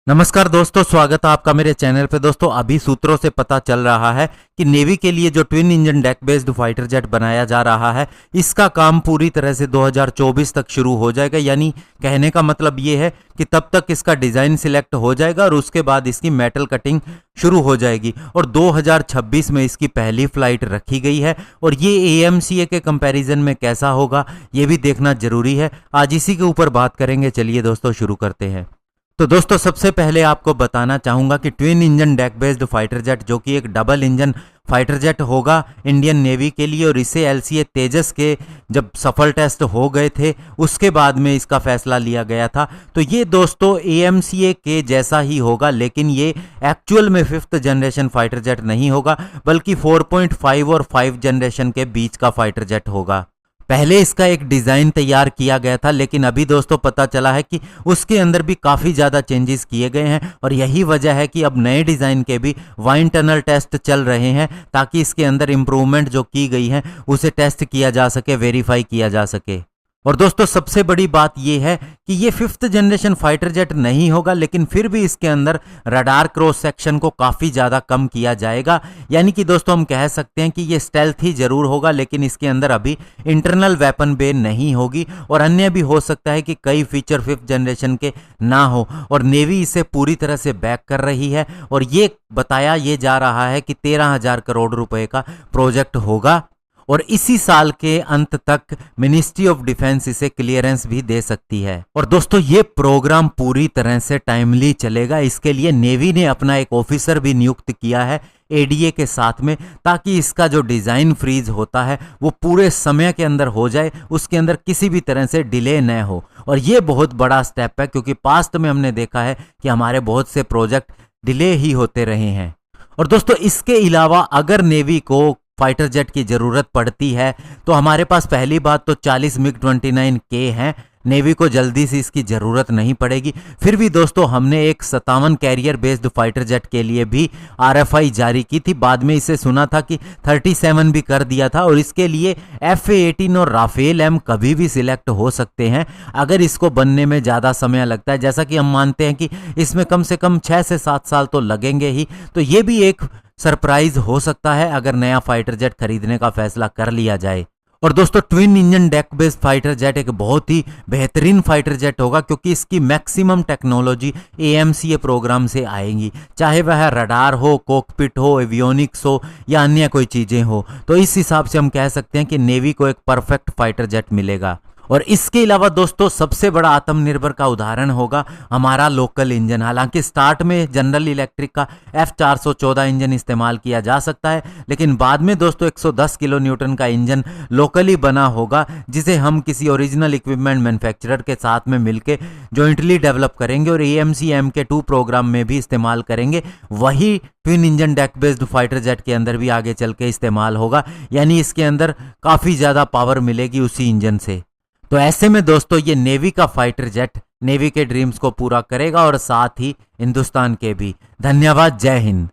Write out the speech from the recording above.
नमस्कार दोस्तों, स्वागत है आपका मेरे चैनल पे। दोस्तों अभी सूत्रों से पता चल रहा है कि नेवी के लिए जो twin engine deck based fighter jet बनाया जा रहा है, इसका काम पूरी तरह से 2024 तक शुरू हो जाएगा। यानी कहने का मतलब ये है कि तब तक इसका डिज़ाइन सिलेक्ट हो जाएगा और उसके बाद इसकी मेटल कटिंग शुरू हो जाएगी और 2026 में इसकी पहली फ्लाइट रखी गई है। और ये AMCA के कंपैरिजन में कैसा होगा ये भी देखना जरूरी है। आज इसी के ऊपर बात करेंगे। चलिए दोस्तों शुरू करते हैं। तो दोस्तों सबसे पहले आपको बताना चाहूँगा कि twin engine deck based fighter jet, जो कि एक डबल इंजन फाइटर जेट होगा इंडियन नेवी के लिए, और इसे LCA तेजस के जब सफल टेस्ट हो गए थे उसके बाद में इसका फैसला लिया गया था। तो ये दोस्तों AMCA के जैसा ही होगा, लेकिन ये एक्चुअल में 5th जनरेशन फाइटर जेट नहीं होगा, बल्कि 4.5 और 5 जनरेशन के बीच का फाइटर जेट होगा। पहले इसका एक डिज़ाइन तैयार किया गया था, लेकिन अभी दोस्तों पता चला है कि उसके अंदर भी काफ़ी ज़्यादा चेंजेस किए गए हैं और यही वजह है कि अब नए डिज़ाइन के भी वाइन टनल टेस्ट चल रहे हैं, ताकि इसके अंदर इम्प्रूवमेंट जो की गई है उसे टेस्ट किया जा सके, वेरीफाई किया जा सके। और दोस्तों सबसे बड़ी बात यह है कि ये 5th जनरेशन फाइटर जेट नहीं होगा, लेकिन फिर भी इसके अंदर रडार क्रॉस सेक्शन को काफ़ी ज़्यादा कम किया जाएगा। यानी कि दोस्तों हम कह सकते हैं कि ये स्टेल्थ ही जरूर होगा, लेकिन इसके अंदर अभी इंटरनल वेपन बे नहीं होगी और अन्य भी हो सकता है कि कई फीचर 5th जनरेशन के ना हो। और नेवी इसे पूरी तरह से बैक कर रही है और ये बताया ये जा रहा है कि 13,000 करोड़ रुपए का प्रोजेक्ट होगा और इसी साल के अंत तक मिनिस्ट्री ऑफ डिफेंस इसे क्लियरेंस भी दे सकती है। और दोस्तों ये प्रोग्राम पूरी तरह से टाइमली चलेगा। इसके लिए नेवी ने अपना एक ऑफिसर भी नियुक्त किया है ADA के साथ में, ताकि इसका जो डिज़ाइन फ्रीज होता है वो पूरे समय के अंदर हो जाए, उसके अंदर किसी भी तरह से डिले न हो। और ये बहुत बड़ा स्टेप है, क्योंकि पास्ट में हमने देखा है कि हमारे बहुत से प्रोजेक्ट डिले ही होते रहे हैं। और दोस्तों इसके अलावा अगर नेवी को फाइटर जेट की ज़रूरत पड़ती है तो हमारे पास पहली बात तो 40 MiG-29K हैं, नेवी को जल्दी से इसकी ज़रूरत नहीं पड़ेगी। फिर भी दोस्तों हमने एक 57 कैरियर बेस्ड फाइटर जेट के लिए भी RFI जारी की थी। बाद में इसे सुना था कि 37 भी कर दिया था और इसके लिए FA-18 और राफेल M कभी भी सिलेक्ट हो सकते हैं अगर इसको बनने में ज़्यादा समय लगता है। जैसा कि हम मानते हैं कि इसमें कम से कम 6 से 7 साल तो लगेंगे ही। तो ये भी एक सरप्राइज हो सकता है अगर नया फाइटर जेट खरीदने का फैसला कर लिया जाए। और दोस्तों twin engine deck based fighter jet एक बहुत ही बेहतरीन फाइटर जेट होगा, क्योंकि इसकी मैक्सिमम टेक्नोलॉजी AMCA प्रोग्राम से आएंगी, चाहे वह रडार हो, कॉकपिट हो, एवियोनिक्स हो या अन्य कोई चीज़ें हो। तो इस हिसाब से हम कह सकते हैं कि नेवी को एक परफेक्ट फाइटर जेट मिलेगा। और इसके अलावा दोस्तों सबसे बड़ा आत्मनिर्भर का उदाहरण होगा हमारा लोकल इंजन। हालांकि स्टार्ट में जनरल इलेक्ट्रिक का F414 इंजन इस्तेमाल किया जा सकता है, लेकिन बाद में दोस्तों 110 किलो न्यूटन का इंजन लोकली बना होगा, जिसे हम किसी ओरिजिनल इक्विपमेंट मैन्युफैक्चरर के साथ में मिलकर जॉइंटली डेवलप करेंगे और AMC-MK2 प्रोग्राम में भी इस्तेमाल करेंगे। वही twin engine deck based fighter jet के अंदर भी आगे चल के इस्तेमाल होगा, यानी इसके अंदर काफ़ी ज़्यादा पावर मिलेगी उसी इंजन से। तो ऐसे में दोस्तों ये नेवी का फाइटर जेट नेवी के ड्रीम्स को पूरा करेगा और साथ ही हिंदुस्तान के भी। धन्यवाद। जय हिंद।